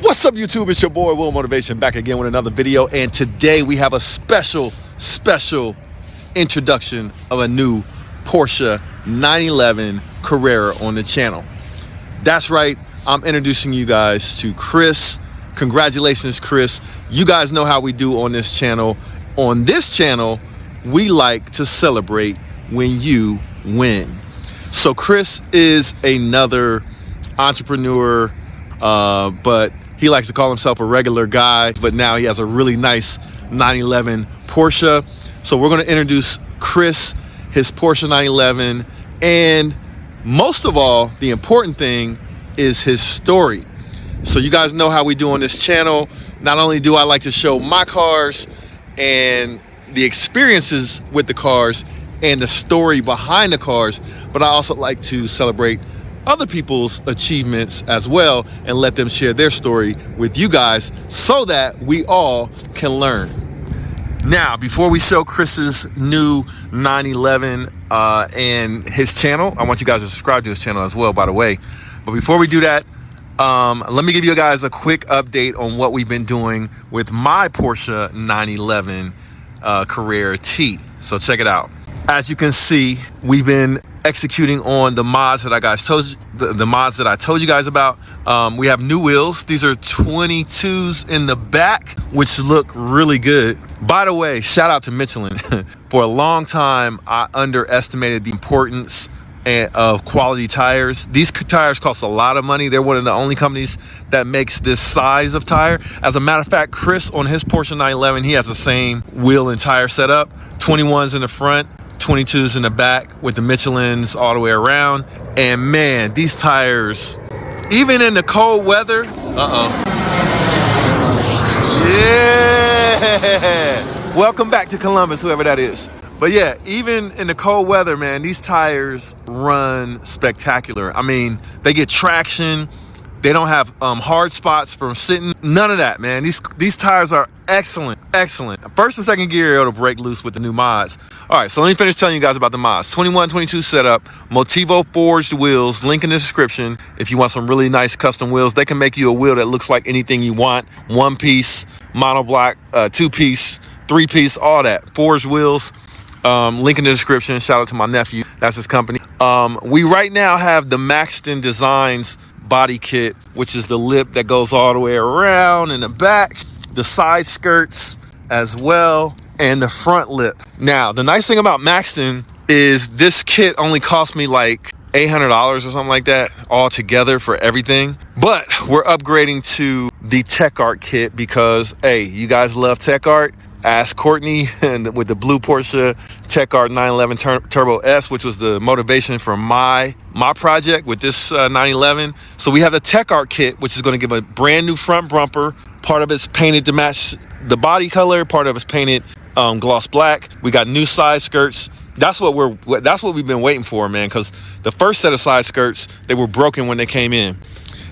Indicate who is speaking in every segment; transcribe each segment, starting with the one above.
Speaker 1: What's up, YouTube? It's your boy Will Motivation back again with another video, and today we have a special introduction of a new Porsche 911 Carrera on the channel. That's right, I'm introducing you guys to Chris. Congratulations, Chris. You guys know how we do on this channel. On this channel, we like to celebrate when you win. So Chris is another entrepreneur, but he likes to call himself a regular guy, but now he has a really nice 911 Porsche. So we're going to introduce Chris, his Porsche 911, and most of all, the important thing is his story. So you guys know how we do on this channel. Not only do I like to show my cars and the experiences with the cars and the story behind the cars, but I also like to celebrate other people's achievements as well and let them share their story with you guys so that we all can learn. Now, before we show Chris's new 911 and his channel, I want you guys to subscribe to his channel as well, by the way. But before we do that, let me give you guys a quick update on what we've been doing with my Porsche 911 Carrera T. So check it out. As you can see, we've been executing on the mods that I told you guys about. We have new wheels. These are 22s in the back, which look really good. By the way, shout out to Michelin. For a long time, I underestimated the importance of quality tires. These tires cost a lot of money. They're one of the only companies that makes this size of tire. As a matter of fact, Chris on his Porsche 911, he has the same wheel and tire setup. 21s in the front, 22s in the back with the Michelins all the way around. And man, these tires, even in the cold weather, yeah, welcome back to Columbus, whoever that is. But yeah, even in the cold weather, man, these tires run spectacular. I mean, they get traction. They don't have hard spots from sitting. None of that, man. These tires are excellent. First and second gear, it'll break loose with the new mods. All right, so let me finish telling you guys about the mods. 21, 22 setup, Motivo forged wheels, link in the description. If you want some really nice custom wheels, they can make you a wheel that looks like anything you want. One piece, monoblock, two piece, three piece, all that. Forged wheels, link in the description. Shout out to my nephew, that's his company. We right now have the Maxton Designs body kit, which is the lip that goes all the way around in the back, the side skirts as well, and the front lip. Now, the nice thing about Maxton is this kit only cost me like $800 or something like that all together for everything. But we're upgrading to the Techart kit because, hey, you guys love Techart. Ask Courtney and with the blue Porsche Techart 911 Turbo S, which was the motivation for my project with this 911. So we have the Techart kit, which is going to give a brand new front bumper. Part of it's painted to match the body color. Part of it's painted gloss black. We got new side skirts. That's what we've been waiting for, man. Because the first set of side skirts, they were broken when they came in.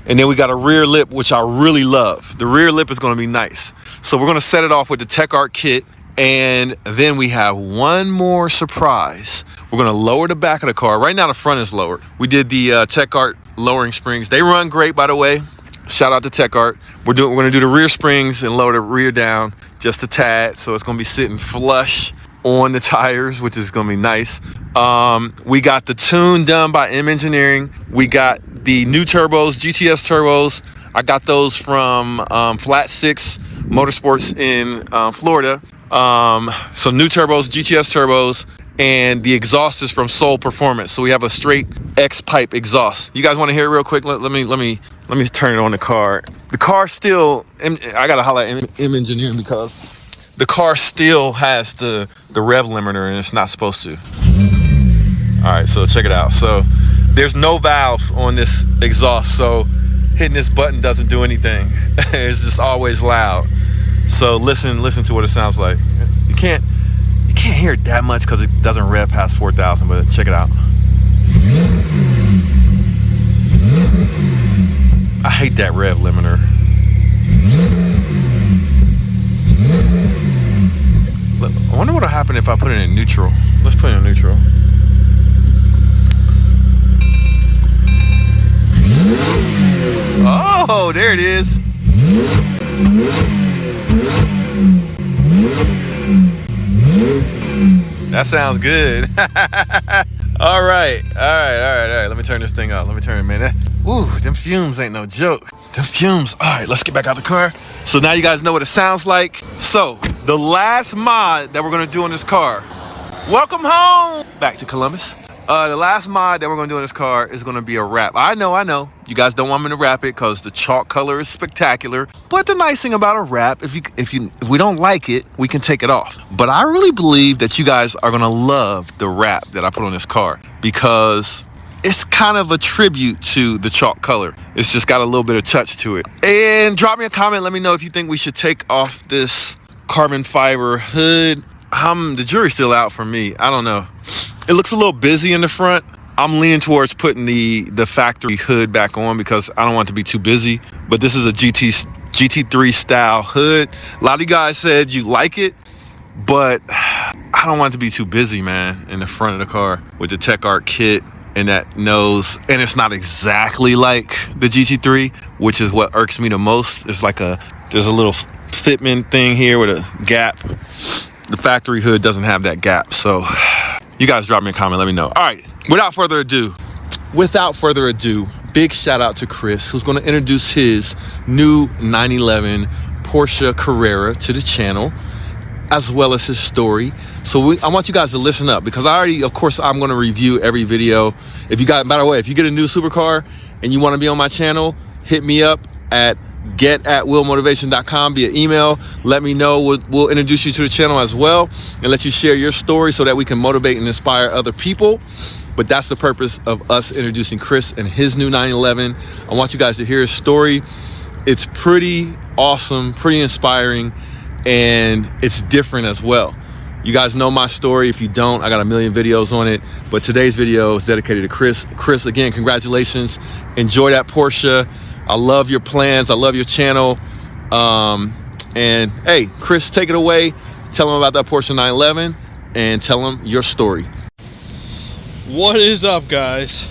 Speaker 1: And then we got a rear lip, which I really love. The rear lip is going to be nice. So we're going to set it off with the Techart kit. And then we have one more surprise. We're going to lower the back of the car. Right now, the front is lowered. We did the Techart lowering springs. They run great, by the way. Shout out to Techart. We're going to do the rear springs and lower the rear down just a tad. So it's going to be sitting flush on the tires, which is going to be nice. We got the tune done by M Engineering. We got the new turbos, GTS turbos. I got those from Flat 6 Motorsports in Florida. So new turbos, GTS turbos, and the exhaust is from Soul Performance. So we have a straight X pipe exhaust. You guys want to hear it real quick? Let me turn it on the car. The car still, I gotta holler at M Engineering because the car still has the rev limiter and it's not supposed to. All right, so check it out. So there's no valves on this exhaust, so hitting this button doesn't do anything. It's just always loud. So listen to what it sounds like. You can't hear it that much because it doesn't rev past 4,000, but check it out. I hate that rev limiter. I wonder what'll happen if I put it in neutral. Let's put it in neutral. Oh, there it is. That sounds good. All right. Let me turn this thing off. Let me turn it, man. Ooh, them fumes ain't no joke. Them fumes. All right, let's get back out the car. So now you guys know what it sounds like. So the last mod that we're gonna do on this car. Welcome home. Back to Columbus. The last mod that we're gonna do on this car is gonna be a wrap. I know. You guys don't want me to wrap it because the chalk color is spectacular. But the nice thing about a wrap, if we don't like it, we can take it off. But I really believe that you guys are gonna love the wrap that I put on this car because it's kind of a tribute to the chalk color. It's just got a little bit of touch to it. And drop me a comment. Let me know if you think we should take off this carbon fiber hood. The jury's still out for me. I don't know. It looks a little busy in the front. I'm leaning towards putting the factory hood back on because I don't want it to be too busy. But this is a GT3 style hood. A lot of you guys said you like it, but I don't want it to be too busy, man, in the front of the car with the Techart kit and that nose. And it's not exactly like the GT3, which is what irks me the most. It's like there's a little fitment thing here with a gap. The factory hood doesn't have that gap. So you guys drop me a comment, let me know. All right, without further ado, big shout out to Chris, who's gonna introduce his new 911 Porsche Carrera to the channel, as well as his story. So I want you guys to listen up because of course, I'm gonna review every video. If you get a new supercar and you wanna be on my channel, hit me up at get@willmotivation.com via email. Let me know. We'll introduce you to the channel as well and let you share your story so that we can motivate and inspire other people. But that's the purpose of us introducing Chris and his new 911. I want you guys to hear his story. It's pretty awesome, pretty inspiring, and it's different as well. You guys know my story. If you don't, I got a million videos on it. But today's video is dedicated to Chris. Chris, again, congratulations. Enjoy that Porsche. I love your plans. I love your channel. And hey, Chris, take it away. Tell them about that Porsche 911 and tell them your story.
Speaker 2: What is up, guys?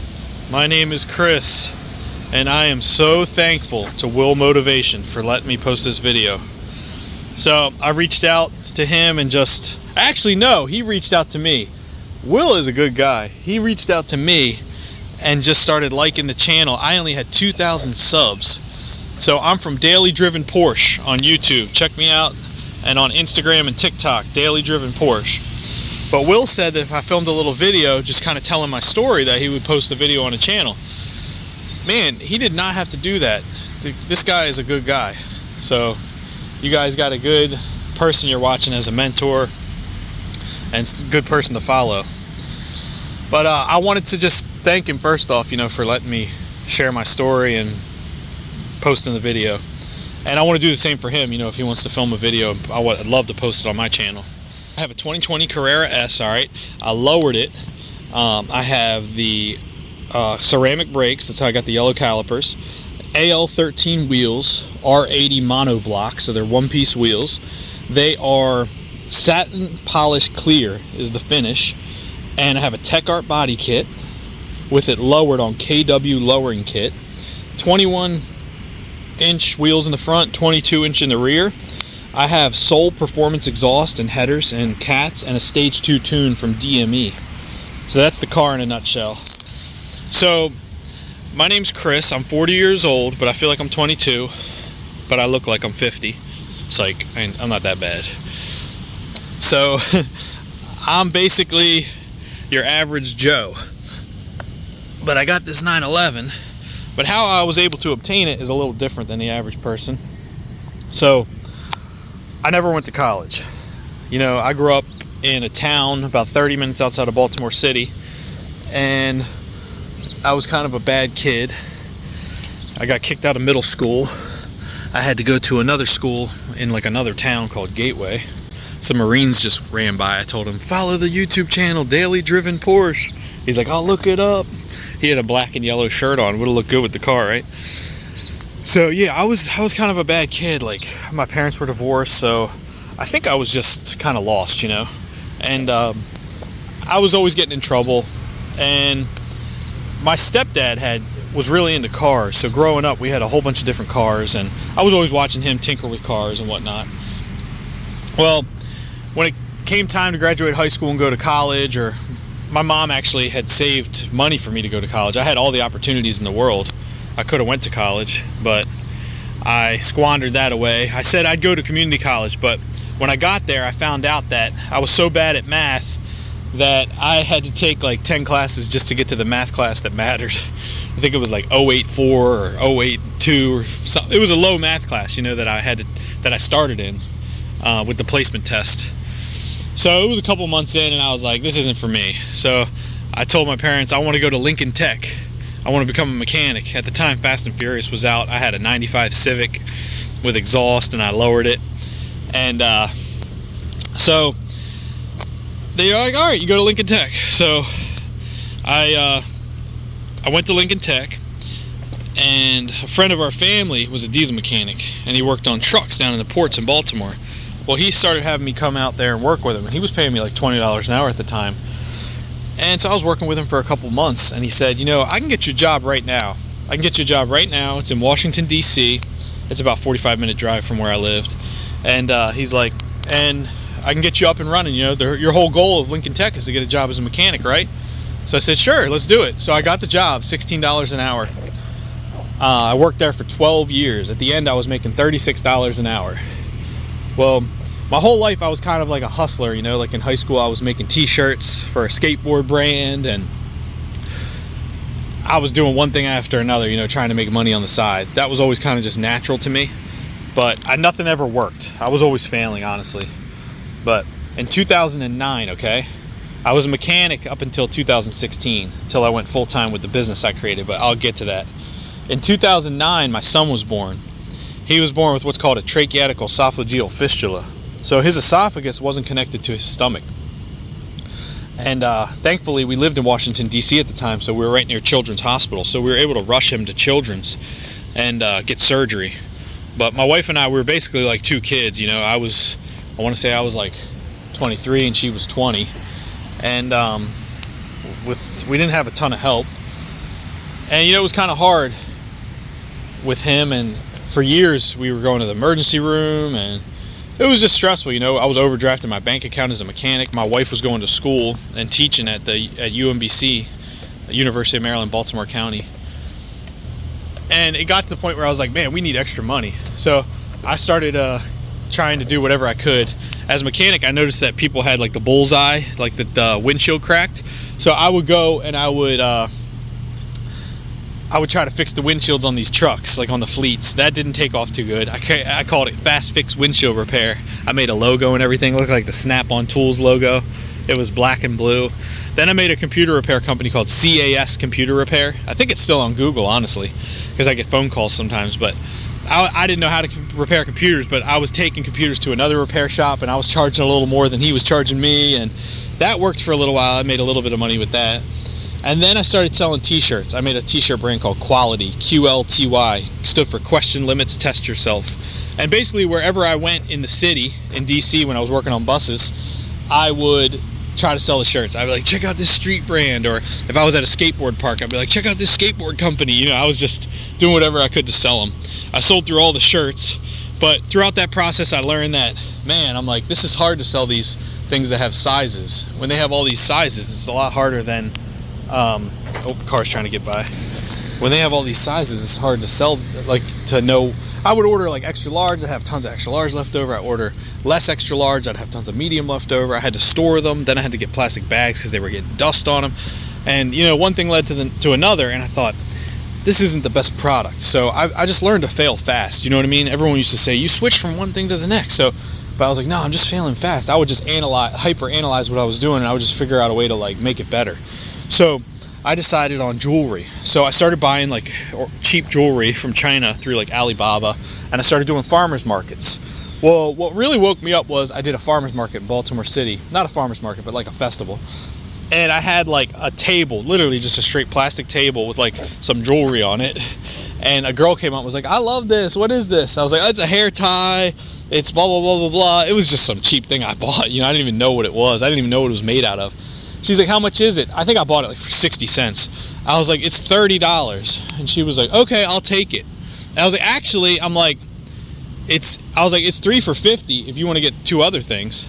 Speaker 2: My name is Chris, and I am so thankful to Will Motivation for letting me post this video. So I reached out to him and he reached out to me. Will is a good guy. He reached out to me and just started liking the channel. I only had 2,000 subs. So I'm from Daily Driven Porsche on YouTube. Check me out. And on Instagram and TikTok, Daily Driven Porsche. But Will said that if I filmed a little video just kind of telling my story, that he would post a video on the channel. Man, he did not have to do that. This guy is a good guy. So you guys got a good person you're watching as a mentor and a good person to follow. But I wanted to just thank him first off, for letting me share my story and posting the video. And I want to do the same for him, if he wants to film a video, I'd love to post it on my channel. I have a 2020 Carrera S, all right. I lowered it. I have the ceramic brakes, that's how I got the yellow calipers. AL13 wheels, R80 monoblock, so they're one-piece wheels. They are satin polished clear is the finish. And I have a Techart body kit with it lowered on KW lowering kit. 21-inch wheels in the front, 22-inch in the rear. I have Soul Performance exhaust and headers and cats and a stage 2 tune from DME. So that's the car in a nutshell. So my name's Chris. I'm 40 years old, but I feel like I'm 22, but I look like I'm 50. It's like, I'm not that bad. So I'm basically your average Joe, but I got this 911. But how I was able to obtain it is a little different than the average person. So I never went to college. I grew up in a town about 30 minutes outside of Baltimore City, and I was kind of a bad kid. I got kicked out of middle school. I had to go to another school in another town called Gateway. Some Marines just ran by. I told him, follow the YouTube channel, Daily Driven Porsche. He's like, I'll look it up. He had a black and yellow shirt on. Would have looked good with the car, right? So yeah, I was kind of a bad kid. My parents were divorced, so I think I was just kind of lost, And I was always getting in trouble. And my stepdad was really into cars. So growing up, we had a whole bunch of different cars, and I was always watching him tinker with cars and whatnot. Well, when it came time to graduate high school and go to college, or my mom actually had saved money for me to go to college. I had all the opportunities in the world. I could have went to college, but I squandered that away. I said I'd go to community college, but when I got there, I found out that I was so bad at math that I had to take like 10 classes just to get to the math class that mattered. I think it was like 084 or 082 or something. It was a low math class, that I started in with the placement test. So it was a couple months in, and I was like, this isn't for me. So I told my parents, I want to go to Lincoln Tech. I want to become a mechanic. At the time, Fast and Furious was out. I had a 95 Civic with exhaust, and I lowered it. And so they were like, all right, you go to Lincoln Tech. So I went to Lincoln Tech, and a friend of our family was a diesel mechanic, and he worked on trucks down in the ports in Baltimore. Well, he started having me come out there and work with him, and he was paying me like $20 an hour at the time. And so I was working with him for a couple months, and he said, I can get you a job right now. It's in Washington, D.C. It's about a 45-minute drive from where I lived. And he's like, and I can get you up and running. Your whole goal of Lincoln Tech is to get a job as a mechanic, right? So I said, sure, let's do it. So I got the job, $16 an hour. I worked there for 12 years. At the end, I was making $36 an hour. Well, my whole life I was kind of like a hustler, like in high school I was making t-shirts for a skateboard brand, and I was doing one thing after another, trying to make money on the side. That was always kind of just natural to me, but nothing ever worked. I was always failing, honestly. But in 2009, I was a mechanic up until 2016, until I went full-time with the business I created, but I'll get to that. In 2009, my son was born. He was born with what's called a tracheatical esophageal fistula. So his esophagus wasn't connected to his stomach. And thankfully, we lived in Washington, D.C. at the time, so we were right near Children's Hospital. So we were able to rush him to Children's and get surgery. But my wife and I, we were basically like two kids. I want to say I was like 23 and she was 20. And we didn't have a ton of help. And, it was kind of hard with him, and for years we were going to the emergency room, and it was just stressful. I was overdrafting my bank account as a mechanic. My wife was going to school and teaching at UMBC, University of Maryland, Baltimore County. And it got to the point where I was like, man, we need extra money. So I started trying to do whatever I could. As a mechanic, I noticed that people had like the bullseye, like the windshield cracked. So I would go and I would try to fix the windshields on these trucks, like on the fleets. That didn't take off too good. I called it Fast Fix Windshield Repair. I made a logo and everything. It looked like the Snap-on Tools logo. It was black and blue. Then I made a computer repair company called CAS Computer Repair. I think it's still on Google, honestly, because I get phone calls sometimes. But I didn't know how to repair computers, but I was taking computers to another repair shop, and I was charging a little more than he was charging me, and that worked for a little while. I made a little bit of money with that. And then I started selling t-shirts. I made a t-shirt brand called Quality, QLTY, stood for Question Limits, Test Yourself. And basically wherever I went in the city, in DC, when I was working on buses, I would try to sell the shirts. I'd be like, check out this street brand. Or if I was at a skateboard park, I'd be like, check out this skateboard company. I was just doing whatever I could to sell them. I sold through all the shirts, but throughout that process, I learned that, man, I'm like, this is hard to sell these things that have sizes. When they have all these sizes, it's a lot harder than car's trying to get by. When they have all these sizes, it's hard to sell, like, to know. I would order like extra large, I'd have tons of extra large left over. I order less extra large, I'd have tons of medium left over. I had to store them, then I had to get plastic bags because they were getting dust on them. And one thing led to another, and I thought, this isn't the best product. So I just learned to fail fast. You know what I mean? Everyone used to say, you switch from one thing to the next. But I was like, no, I'm just failing fast. I would just hyper analyze what I was doing, and I would just figure out a way to like make it better. So I decided on jewelry. So I started buying like cheap jewelry from China through like Alibaba, and I started doing farmers markets. Well, what really woke me up was I did a farmers market in Baltimore City. Not a farmers market, but like a festival. And I had like a table, literally just a straight plastic table with like some jewelry on it. And a girl came up and was like, I love this. What is this? I was like, oh, it's a hair tie. It's blah, blah, blah, blah, blah. It was just some cheap thing I bought. I didn't even know what it was. I didn't even know what it was made out of. She's like, how much is it? I think I bought it like for 60 cents. I was like, it's $30. And she was like, okay, I'll take it. And I was like, actually, it's 3 for $50 if you want to get 2 other things.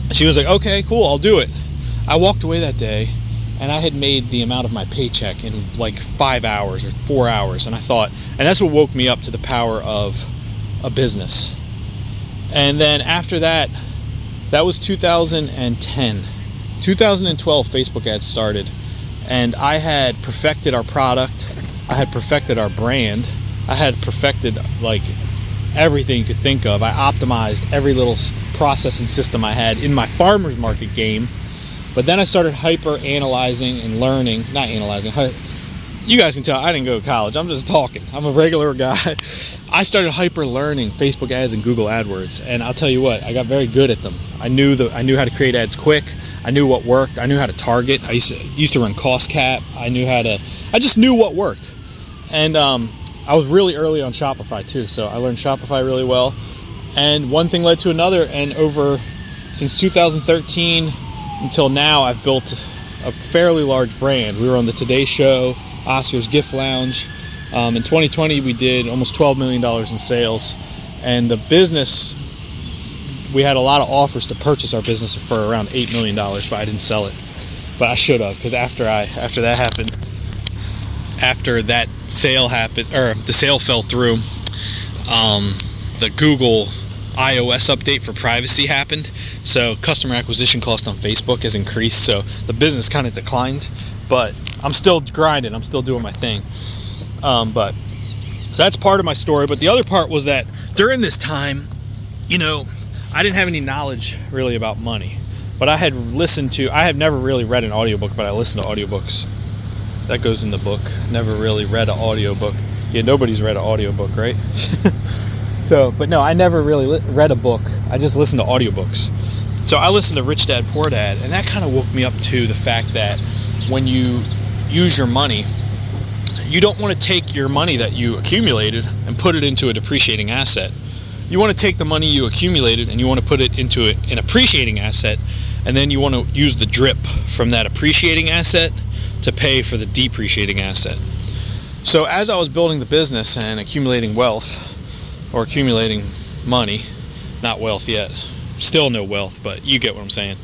Speaker 2: And she was like, okay, cool, I'll do it. I walked away that day, and I had made the amount of my paycheck in like 5 hours or 4 hours. And I thought, and that's what woke me up to the power of a business. And then after that, that was 2010. 2012, Facebook ads started, and I had perfected our product. I had perfected our brand. I had perfected like everything you could think of. I optimized every little process and system I had in my farmer's market game. But then I started hyper analyzing and learning, not analyzing. You guys can tell I didn't go to college. I'm just talking. I'm a regular guy. I started hyper learning Facebook ads and Google AdWords, and I'll tell you what, I got very good at them. I knew how to create ads quick. I knew what worked. I knew how to target. I used to run cost cap. I just knew what worked. And I was really early on Shopify too, so I learned Shopify really well. And one thing led to another, and since 2013 until now, I've built a fairly large brand. We were on the Today Show, Oscar's Gift Lounge. In 2020, we did almost $12 million in sales. And the business, we had a lot of offers to purchase our business for around $8 million, but I didn't sell it. But I should have, because after that happened, after that sale happened, or the sale fell through, the Google iOS update for privacy happened. So customer acquisition cost on Facebook has increased. So the business kind of declined, but I'm still grinding. I'm still doing my thing. But that's part of my story. But the other part was that during this time, I didn't have any knowledge really about money, but I have never really read an audiobook, but I listened to audiobooks. That goes in the book. Never really read an audiobook. Yeah, nobody's read an audiobook, right? But no, I never really read a book. I just listened to audiobooks. So I listened to Rich Dad, Poor Dad, and that kind of woke me up to the fact that when you use your money, you don't want to take your money that you accumulated and put it into a depreciating asset. You want to take the money you accumulated and you want to put it into an appreciating asset, and then you want to use the drip from that appreciating asset to pay for the depreciating asset. So as I was building the business and accumulating wealth, or accumulating money, not wealth yet, still no wealth, but you get what I'm saying.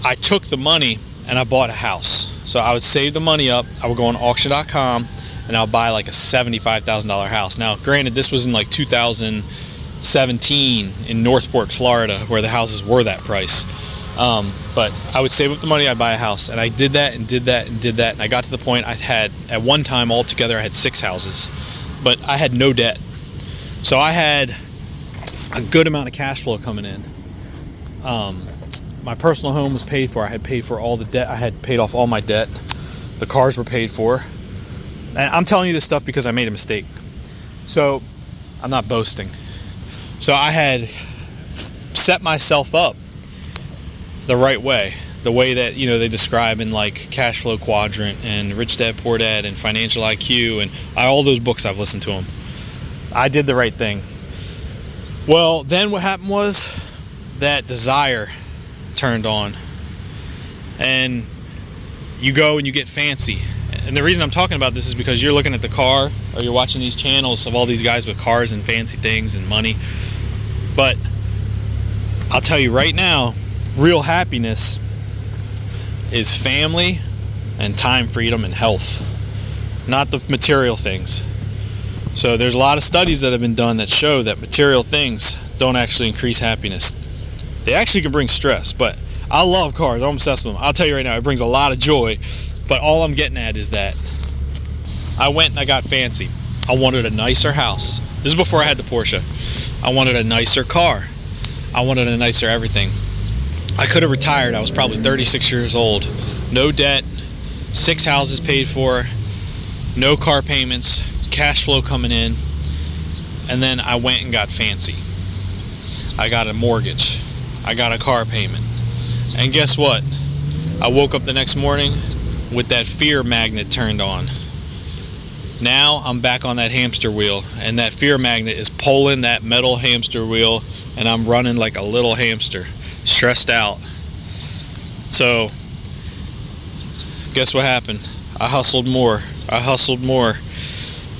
Speaker 2: I took the money and I bought a house. So I would save the money up, I would go on auction.com, and I'll buy like a $75,000 house. Now, granted, this was in like 2017 in Northport, Florida, where the houses were that price. But I would save up the money, I'd buy a house. And I did that and did that and did that. And I got to the point at one time altogether, I had 6 houses. But I had no debt. So I had a good amount of cash flow coming in. My personal home was paid for. I had paid for all the debt. I had paid off all my debt. The cars were paid for. And I'm telling you this stuff because I made a mistake. So I'm not boasting. So I had set myself up the right way. The way that, they describe in like Cash Flow Quadrant and Rich Dad, Poor Dad and Financial IQ and all those books, I've listened to them. I did the right thing. Well, then what happened was that desire turned on. And you go and you get fancy. And the reason I'm talking about this is because you're looking at the car, or you're watching these channels of all these guys with cars and fancy things and money. But I'll tell you right now, real happiness is family and time freedom and health, not the material things. So there's a lot of studies that have been done that show that material things don't actually increase happiness. They actually can bring stress, but I love cars. I'm obsessed with them. I'll tell you right now, it brings a lot of joy. But all I'm getting at is that I went and I got fancy. I wanted a nicer house. This is before I had the Porsche. I wanted a nicer car. I wanted a nicer everything. I could have retired. I was probably 36 years old. No debt, 6 houses paid for, no car payments, cash flow coming in, and then I went and got fancy. I got a mortgage. I got a car payment. And guess what? I woke up the next morning with that fear magnet turned on. Now I'm back on that hamster wheel, and that fear magnet is pulling that metal hamster wheel, and I'm running like a little hamster, stressed out. So Guess what happened? I hustled more.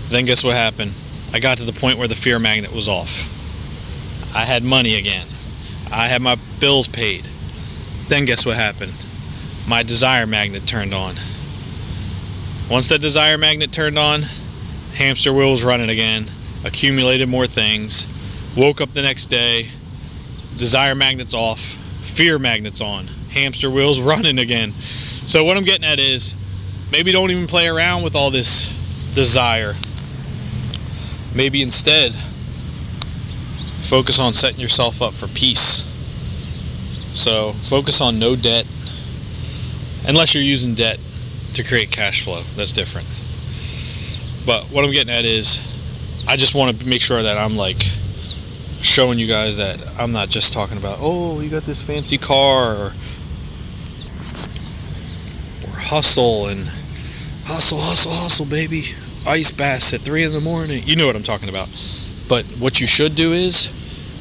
Speaker 2: Then guess what happened? I got to the point where the fear magnet was off. I had money again. I had my bills paid. Then guess what happened? My desire magnet turned on. Once that desire magnet turned on, hamster wheel was running again, accumulated more things, woke up the next day, desire magnet's off, fear magnet's on, hamster wheel's running again. So what I'm getting at is, maybe don't even play around with all this desire. Maybe instead, focus on setting yourself up for peace. So focus on no debt, unless you're using debt to create cash flow. That's different. But what I'm getting at is, I just want to make sure that I'm like showing you guys that I'm not just talking about, oh, you got this fancy car, or hustle and hustle, baby. Ice baths at 3 a.m. You know what I'm talking about. But what you should do is,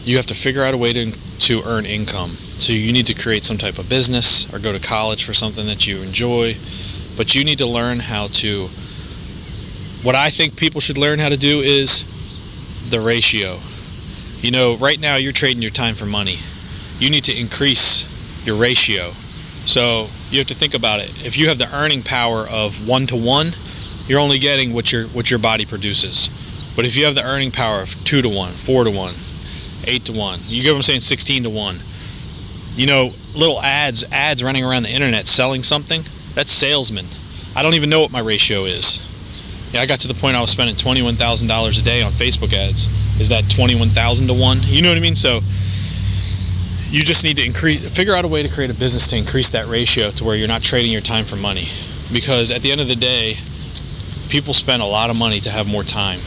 Speaker 2: you have to figure out a way to earn income. So you need to create some type of business or go to college for something that you enjoy. But you need to learn how to, what I think people should learn how to do is the ratio. You know, right now you're trading your time for money. You need to increase your ratio. So you have to think about it. If you have the earning power of 1-to-1, you're only getting what your body produces. But if you have the earning power of 2-to-1, 4-to-1, 8-to-1, you get what I'm saying, 16-to-1. You know, little ads running around the internet selling something, that's salesmen. I don't even know what my ratio is. Yeah, I got to the point I was spending $21,000 a day on Facebook ads. Is that 21,000 to 1? You know what I mean? So you just need to figure out a way to create a business to increase that ratio to where you're not trading your time for money. Because at the end of the day, people spend a lot of money to have more time,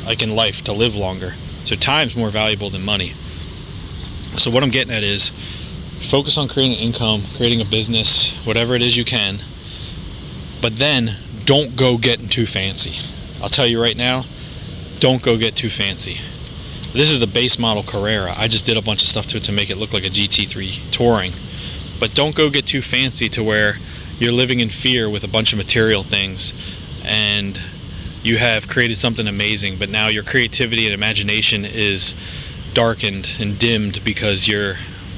Speaker 2: like in life, to live longer. So time's more valuable than money. So what I'm getting at is, focus on creating income, creating a business, whatever it is you can. But then don't go getting too fancy. I'll tell you right now, don't go get too fancy. This is the base model Carrera. I just did a bunch of stuff to it to make it look like a GT3 Touring. But don't go get too fancy to where you're living in fear with a bunch of material things and you have created something amazing, but now your creativity and imagination is darkened and dimmed because you're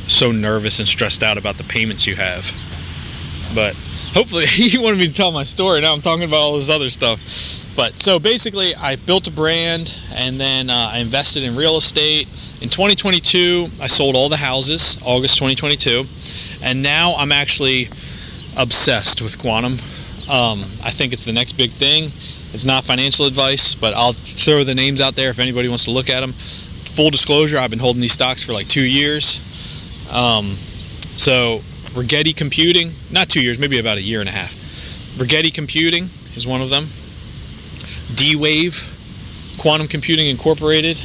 Speaker 2: so nervous and stressed out about the payments you have. But hopefully you wanted me to tell my story. Now I'm talking about all this other stuff. But so basically, I built a brand, and then I invested in real estate. In 2022, I sold all the houses, August 2022, and now I'm actually obsessed with quantum. I think it's the next big thing. It's not financial advice, but I'll throw the names out there if anybody wants to look at them. Full disclosure, I've been holding these stocks for like 2 years. So Rigetti Computing, not 2 years, maybe about 1.5 years. Rigetti Computing is one of them. D-Wave, Quantum Computing Incorporated,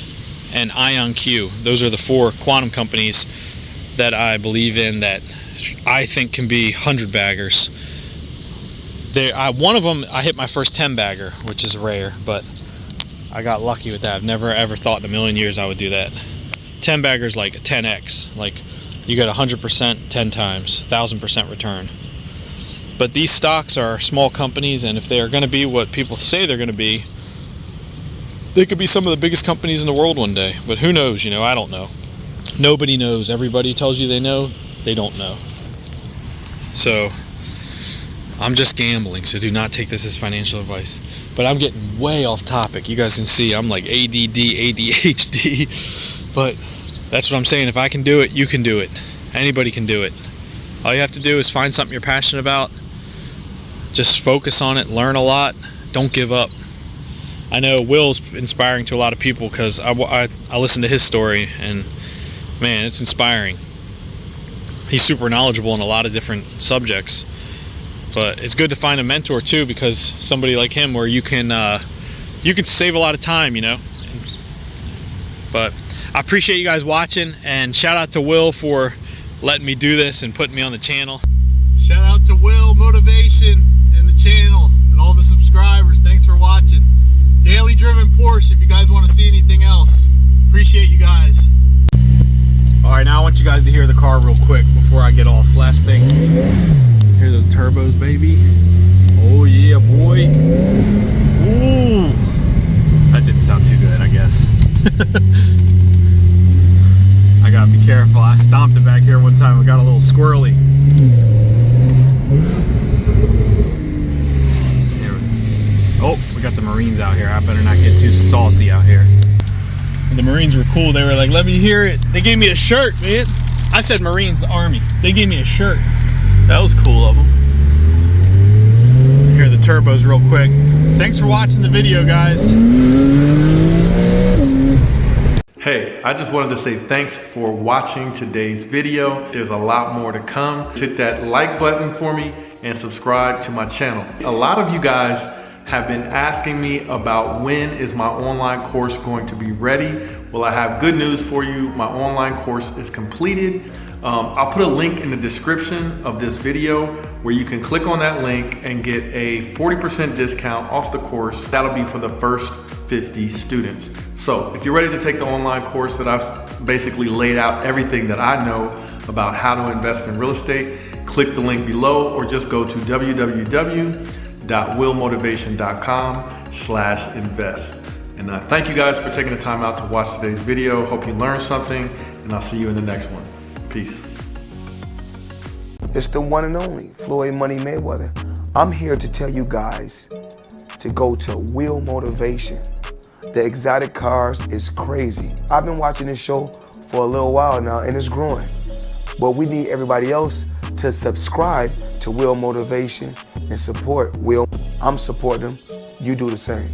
Speaker 2: and IonQ. Those are the 4 quantum companies that I believe in that I think can be 100-baggers. One of them, I hit my first 10-bagger, which is rare, but I got lucky with that. I've never ever thought in a million years I would do that. 10-baggers like 10x, like you get 100% 10 times, 1,000% return. But these stocks are small companies, and if they are going to be what people say they're going to be, they could be some of the biggest companies in the world one day. But who knows? You know, I don't know. Nobody knows. Everybody tells you they know, they don't know. So I'm just gambling, so do not take this as financial advice. But I'm getting way off topic. You guys can see I'm like ADD, ADHD. But that's what I'm saying. If I can do it, you can do it. Anybody can do it. All you have to do is find something you're passionate about. Just focus on it, learn a lot, don't give up. I know Will's inspiring to a lot of people because I listened to his story, and man, it's inspiring. He's super knowledgeable in a lot of different subjects. But it's good to find a mentor too, because somebody like him where you can save a lot of time, you know. But I appreciate you guys watching, and shout out to Will for letting me do this and putting me on the channel. Shout out to Will Motivation and the channel and all the subscribers. Thanks for watching. Daily Driven Porsche if you guys want to see anything else. Appreciate you guys. Alright, now I want you guys to hear the car real quick before I get off. Last thing. Here Hear those turbos, baby. Oh yeah, boy. Ooh. That didn't sound too good, I guess. I gotta be careful. I stomped it back here one time. It got a little squirrely. Oh, we got the Marines out here. I better not get too saucy out here. And the Marines were cool. They were like, let me hear it. They gave me a shirt, man. I said Marines Army. They gave me a shirt. That was cool of them. Hear the turbos real quick. Thanks for watching the video, guys.
Speaker 1: Hey, I just wanted to say thanks for watching today's video. There's a lot more to come. Hit that like button for me and subscribe to my channel. A lot of you guys have been asking me about when is my online course going to be ready. Well, I have good news for you. My online course is completed. I'll put a link in the description of this video where you can click on that link and get a 40% discount off the course. That'll be for the first 50 students. So if you're ready to take the online course that I've basically laid out everything that I know about how to invest in real estate, click the link below or just go to www.willmotivation.com/invest. And thank you guys for taking the time out to watch today's video. Hope you learned something, and I'll see you in the next one. Peace.
Speaker 3: It's the one and only Floyd Money Mayweather. I'm here to tell you guys to go to Will Motivation. The exotic cars is crazy. I've been watching this show for a little while now and it's growing. But we need everybody else to subscribe to Will Motivation and support Will. I'm supporting them. You do the same.